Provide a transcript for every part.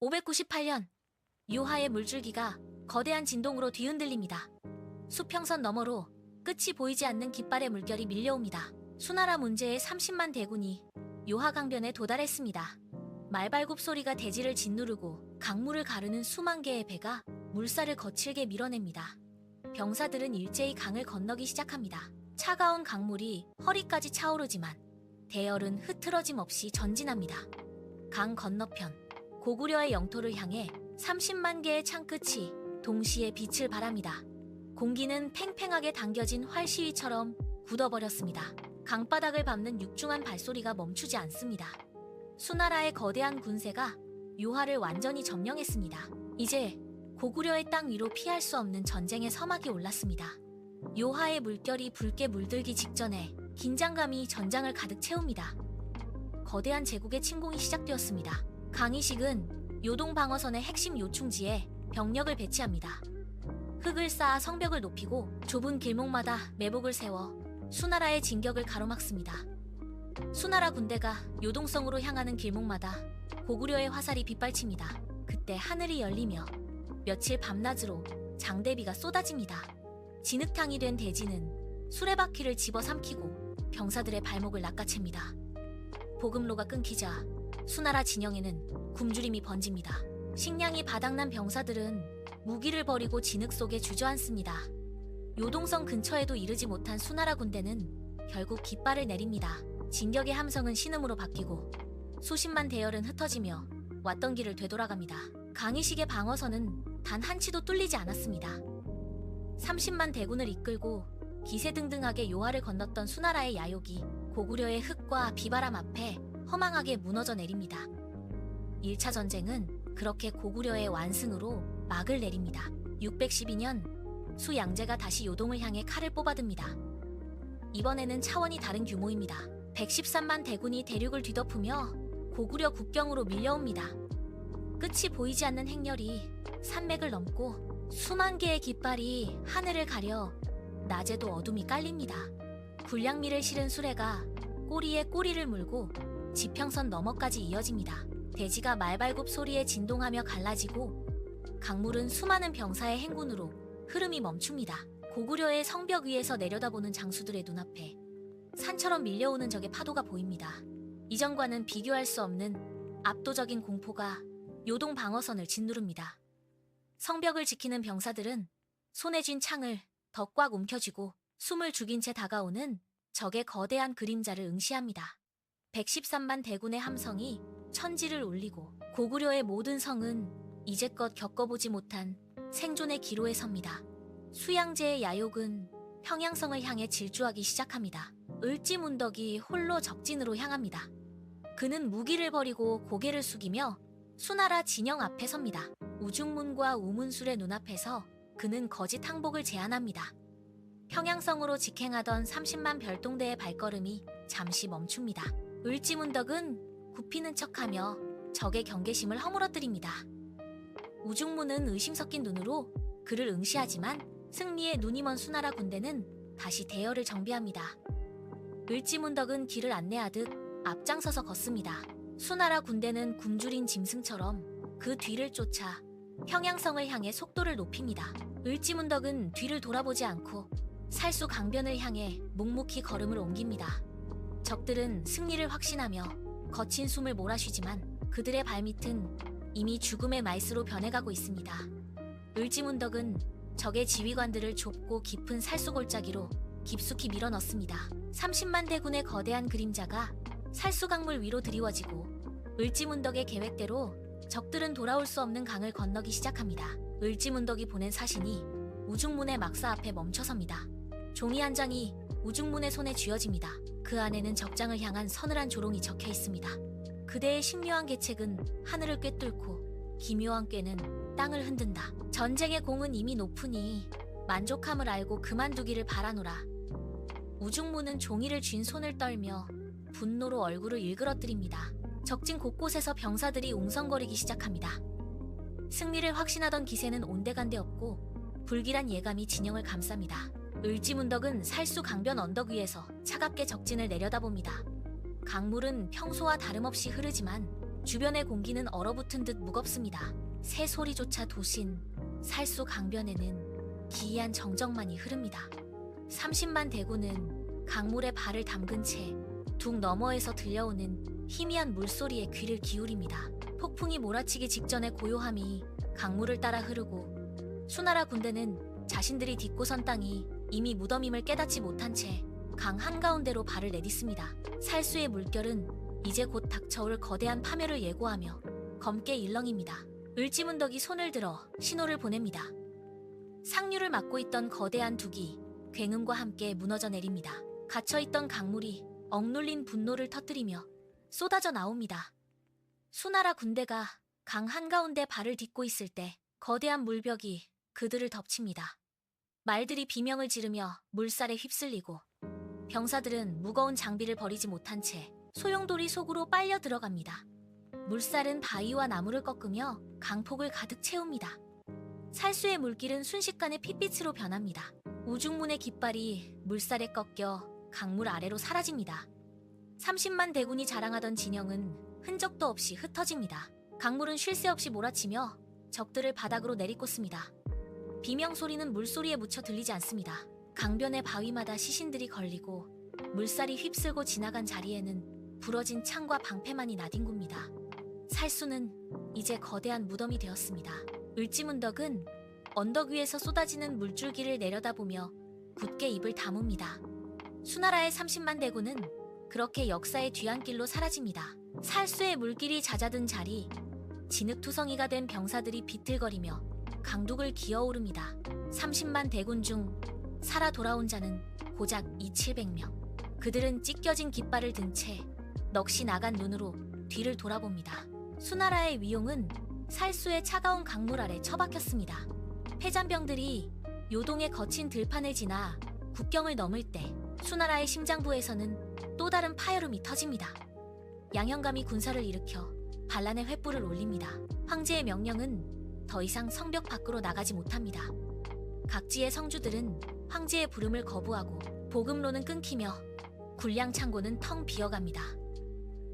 598년 유하의 물줄기가 거대한 진동으로 뒤흔들립니다. 수평선 너머로 끝이 보이지 않는 깃발의 물결이 밀려옵니다. 수나라 문제의 30만 대군이 요하 강변에 도달했습니다. 말발굽 소리가 대지를 짓누르고 강물을 가르는 수만 개의 배가 물살을 거칠게 밀어냅니다. 병사들은 일제히 강을 건너기 시작합니다. 차가운 강물이 허리까지 차오르지만 대열은 흐트러짐 없이 전진합니다. 강 건너편 고구려의 영토를 향해 30만 개의 창끝이 동시에 빛을 발합니다. 공기는 팽팽하게 당겨진 활시위처럼 굳어버렸습니다. 강바닥을 밟는 육중한 발소리가 멈추지 않습니다. 수나라의 거대한 군세가 요하를 완전히 점령했습니다. 이제 고구려의 땅 위로 피할 수 없는 전쟁의 서막이 올랐습니다. 요하의 물결이 붉게 물들기 직전에 긴장감이 전장을 가득 채웁니다. 거대한 제국의 침공이 시작되었습니다. 강희식은 요동 방어선의 핵심 요충지에 병력을 배치합니다. 흙을 쌓아 성벽을 높이고 좁은 길목마다 매복을 세워 수나라의 진격을 가로막습니다. 수나라 군대가 요동성으로 향하는 길목마다 고구려의 화살이 빗발칩니다. 그때 하늘이 열리며 며칠 밤낮으로 장대비가 쏟아집니다. 진흙탕이 된 대지는 수레바퀴를 집어삼키고 병사들의 발목을 낚아챕니다. 보급로가 끊기자 수나라 진영에는 굶주림이 번집니다. 식량이 바닥난 병사들은 무기를 버리고 진흙 속에 주저앉습니다. 요동성 근처에도 이르지 못한 수나라 군대는 결국 깃발을 내립니다. 진격의 함성은 신음으로 바뀌고 수십만 대열은 흩어지며 왔던 길을 되돌아갑니다. 강희식의 방어선은 단 한치도 뚫리지 않았습니다. 30만 대군을 이끌고 기세등등하게 요하를 건넜던 수나라의 야욕이 고구려의 흙과 비바람 앞에 허망하게 무너져 내립니다. 1차 전쟁은 그렇게 고구려의 완승으로 막을 내립니다. 612년 수양제가 다시 요동을 향해 칼을 뽑아듭니다. 이번에는 차원이 다른 규모입니다. 113만 대군이 대륙을 뒤덮으며 고구려 국경으로 밀려옵니다. 끝이 보이지 않는 행렬이 산맥을 넘고 수만 개의 깃발이 하늘을 가려 낮에도 어둠이 깔립니다. 군량미를 실은 수레가 꼬리에 꼬리를 물고 지평선 너머까지 이어집니다. 대지가 말발굽 소리에 진동하며 갈라지고 강물은 수많은 병사의 행군으로 흐름이 멈춥니다. 고구려의 성벽 위에서 내려다보는 장수들의 눈앞에 산처럼 밀려오는 적의 파도가 보입니다. 이전과는 비교할 수 없는 압도적인 공포가 요동 방어선을 짓누릅니다. 성벽을 지키는 병사들은 손에 쥔 창을 더 꽉 움켜쥐고 숨을 죽인 채 다가오는 적의 거대한 그림자를 응시합니다. 113만 대군의 함성이 천지를 울리고 고구려의 모든 성은 이제껏 겪어보지 못한 생존의 기로에 섭니다. 수양제의 야욕은 평양성을 향해 질주하기 시작합니다. 을지문덕이 홀로 적진으로 향합니다. 그는 무기를 버리고 고개를 숙이며 수나라 진영 앞에 섭니다. 우중문과 우문술의 눈앞에서 그는 거짓 항복을 제안합니다. 평양성으로 직행하던 30만 별동대의 발걸음이 잠시 멈춥니다. 을지문덕은 굽히는 척하며 적의 경계심을 허물어뜨립니다. 우중문은 의심 섞인 눈으로 그를 응시하지만 승리에 눈이 먼 수나라 군대는 다시 대열을 정비합니다. 을지문덕은 길을 안내하듯 앞장서서 걷습니다. 수나라 군대는 굶주린 짐승처럼 그 뒤를 쫓아 평양성을 향해 속도를 높입니다. 을지문덕은 뒤를 돌아보지 않고 살수 강변을 향해 묵묵히 걸음을 옮깁니다. 적들은 승리를 확신하며 거친 숨을 몰아쉬지만 그들의 발밑은 이미 죽음의 말스로 변해가고 있습니다. 을지문덕은 적의 지휘관들을 좁고 깊은 살수골짜기로 깊숙이 밀어넣습니다. 30만 대군의 거대한 그림자가 살수강물 위로 드리워지고 을지문덕의 계획대로 적들은 돌아올 수 없는 강을 건너기 시작합니다. 을지문덕이 보낸 사신이 우중문의 막사 앞에 멈춰섭니다. 종이 한 장이 우중문의 손에 쥐어집니다. 그 안에는 적장을 향한 서늘한 조롱이 적혀 있습니다. 그대의 신묘한 계책은 하늘을 꿰뚫고 기묘한 꾀는 땅을 흔든다. 전쟁의 공은 이미 높으니 만족함을 알고 그만두기를 바라노라. 우중문은 종이를 쥔 손을 떨며 분노로 얼굴을 일그러뜨립니다. 적진 곳곳에서 병사들이 웅성거리기 시작합니다. 승리를 확신하던 기세는 온데간데 없고 불길한 예감이 진영을 감쌉니다. 을지문덕은 살수 강변 언덕 위에서 차갑게 적진을 내려다봅니다. 강물은 평소와 다름없이 흐르지만 주변의 공기는 얼어붙은 듯 무겁습니다. 새 소리조차 도신 살수 강변에는 기이한 정적만이 흐릅니다. 30만 대군은 강물에 발을 담근 채 둑 너머에서 들려오는 희미한 물소리에 귀를 기울입니다. 폭풍이 몰아치기 직전의 고요함이 강물을 따라 흐르고 수나라 군대는 자신들이 딛고 선 땅이 이미 무덤임을 깨닫지 못한 채 강 한가운데로 발을 내딛습니다. 살수의 물결은 이제 곧 닥쳐올 거대한 파멸을 예고하며 검게 일렁입니다. 을지문덕이 손을 들어 신호를 보냅니다. 상류를 막고 있던 거대한 둑이 굉음과 함께 무너져 내립니다. 갇혀있던 강물이 억눌린 분노를 터뜨리며 쏟아져 나옵니다. 수나라 군대가 강 한가운데 발을 딛고 있을 때 거대한 물벽이 그들을 덮칩니다. 말들이 비명을 지르며 물살에 휩쓸리고 병사들은 무거운 장비를 버리지 못한 채 소용돌이 속으로 빨려 들어갑니다. 물살은 바위와 나무를 꺾으며 강폭을 가득 채웁니다. 살수의 물길은 순식간에 핏빛으로 변합니다. 우중문의 깃발이 물살에 꺾여 강물 아래로 사라집니다. 30만 대군이 자랑하던 진영은 흔적도 없이 흩어집니다. 강물은 쉴 새 없이 몰아치며 적들을 바닥으로 내리꽂습니다. 비명소리는 물소리에 묻혀 들리지 않습니다. 강변의 바위마다 시신들이 걸리고 물살이 휩쓸고 지나간 자리에는 부러진 창과 방패만이 나뒹굽니다. 살수는 이제 거대한 무덤이 되었습니다. 을지문덕은 언덕 위에서 쏟아지는 물줄기를 내려다보며 굳게 입을 다뭅니다. 수나라의 30만 대군은 그렇게 역사의 뒤안길로 사라집니다. 살수의 물길이 잦아든 자리, 진흙투성이가 된 병사들이 비틀거리며 강둑을 기어오릅니다. 30만 대군 중 살아 돌아온 자는 고작 2,700명. 그들은 찢겨진 깃발을 든 채 넋이 나간 눈으로 뒤를 돌아봅니다. 수나라의 위용은 살수의 차가운 강물 아래 처박혔습니다. 패잔병들이 요동의 거친 들판을 지나 국경을 넘을 때 수나라의 심장부에서는 또 다른 파열음이 터집니다. 양현감이 군사를 일으켜 반란의 횃불을 올립니다. 황제의 명령은 더 이상 성벽 밖으로 나가지 못합니다. 각지의 성주들은 황제의 부름을 거부하고 보급로는 끊기며 군량 창고는 텅 비어갑니다.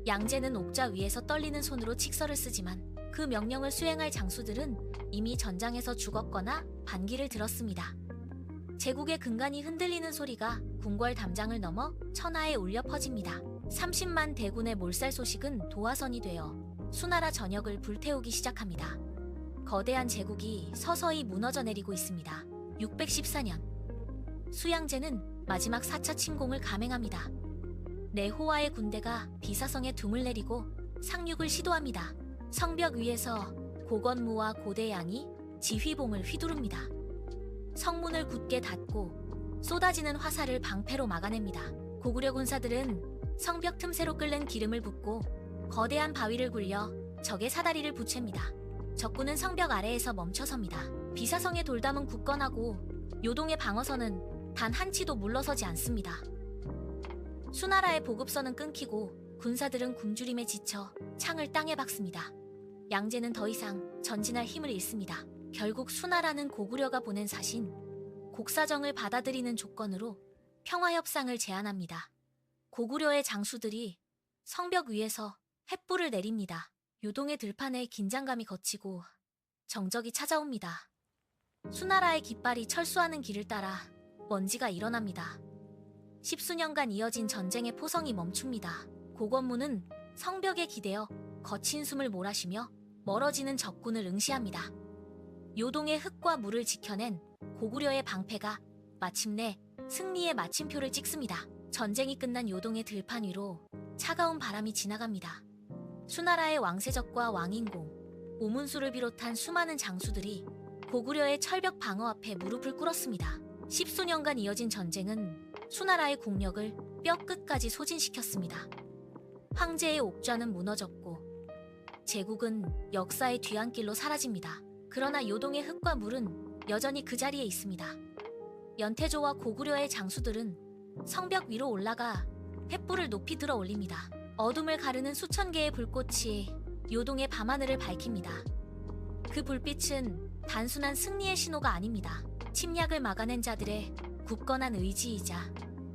양제는 옥좌 위에서 떨리는 손으로 칙서를 쓰지만 그 명령을 수행할 장수들은 이미 전장에서 죽었거나 반기를 들었습니다. 제국의 근간이 흔들리는 소리가 궁궐 담장을 넘어 천하에 울려 퍼집니다. 30만 대군의 몰살 소식은 도화선이 되어 수나라 전역을 불태우기 시작합니다. 거대한 제국이 서서히 무너져 내리고 있습니다. 614년 수양제는 마지막 4차 침공을 감행합니다. 내호와의 군대가 비사성에 dum을 내리고 상륙을 시도합니다. 성벽 위에서 고건무와 고대양이 지휘봉을 휘두릅니다. 성문을 굳게 닫고 쏟아지는 화살을 방패로 막아냅니다. 고구려 군사들은 성벽 틈새로 끓는 기름을 붓고 거대한 바위를 굴려 적의 사다리를 부채입니다. 적군은 성벽 아래에서 멈춰섭니다. 비사성의 돌담은 굳건하고 요동의 방어선은 단 한 치도 물러서지 않습니다. 수나라의 보급선은 끊기고 군사들은 굶주림에 지쳐 창을 땅에 박습니다. 양제는 더 이상 전진할 힘을 잃습니다. 결국 수나라는 고구려가 보낸 사신, 곡사정을 받아들이는 조건으로 평화협상을 제안합니다. 고구려의 장수들이 성벽 위에서 횃불을 내립니다. 요동의 들판에 긴장감이 걷히고 정적이 찾아옵니다. 수나라의 깃발이 철수하는 길을 따라 먼지가 일어납니다. 십수년간 이어진 전쟁의 포성이 멈춥니다. 고건무는 성벽에 기대어 거친 숨을 몰아쉬며 멀어지는 적군을 응시합니다. 요동의 흙과 물을 지켜낸 고구려의 방패가 마침내 승리의 마침표를 찍습니다. 전쟁이 끝난 요동의 들판 위로 차가운 바람이 지나갑니다. 수나라의 왕세적과 왕인공, 오문수를 비롯한 수많은 장수들이 고구려의 철벽 방어 앞에 무릎을 꿇었습니다. 십수년간 이어진 전쟁은 수나라의 국력을 뼈끝까지 소진시켰습니다. 황제의 옥좌는 무너졌고 제국은 역사의 뒤안길로 사라집니다. 그러나 요동의 흙과 물은 여전히 그 자리에 있습니다. 연태조와 고구려의 장수들은 성벽 위로 올라가 횃불을 높이 들어 올립니다. 어둠을 가르는 수천 개의 불꽃이 요동의 밤하늘을 밝힙니다. 그 불빛은 단순한 승리의 신호가 아닙니다. 침략을 막아낸 자들의 굳건한 의지이자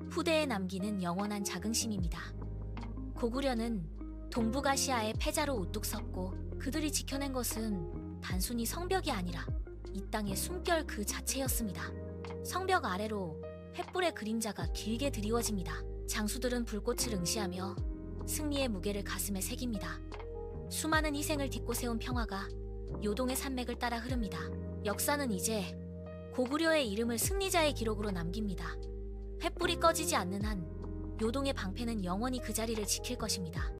후대에 남기는 영원한 자긍심입니다. 고구려는 동북아시아의 패자로 우뚝 섰고 그들이 지켜낸 것은 단순히 성벽이 아니라 이 땅의 숨결 그 자체였습니다. 성벽 아래로 횃불의 그림자가 길게 드리워집니다. 장수들은 불꽃을 응시하며 승리의 무게를 가슴에 새깁니다. 수많은 희생을 딛고 세운 평화가 요동의 산맥을 따라 흐릅니다. 역사는 이제 고구려의 이름을 승리자의 기록으로 남깁니다. 횃불이 꺼지지 않는 한 요동의 방패는 영원히 그 자리를 지킬 것입니다.